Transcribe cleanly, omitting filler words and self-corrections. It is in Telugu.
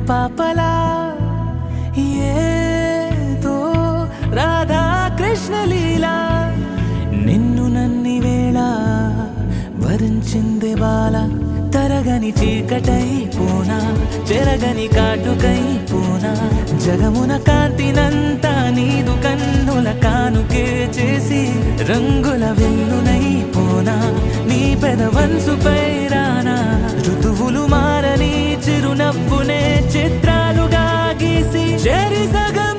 పాపలా ఏదో రాధా కృష్ణ లీలా నిన్ను నన్ని వేళ వరించింది బాల తరగని చీకటై పూనా చెరగని కాటుకై పూనా జగమున కాంతినంతా నీదు కన్నుల కానుకే చేసి రంగుల వెన్నునై పూనా నీ పెదవన్సుపై రానా ఋతువులు మారని చిరునవ్వునే చిత్రాలుగా గీసి చెరి సగం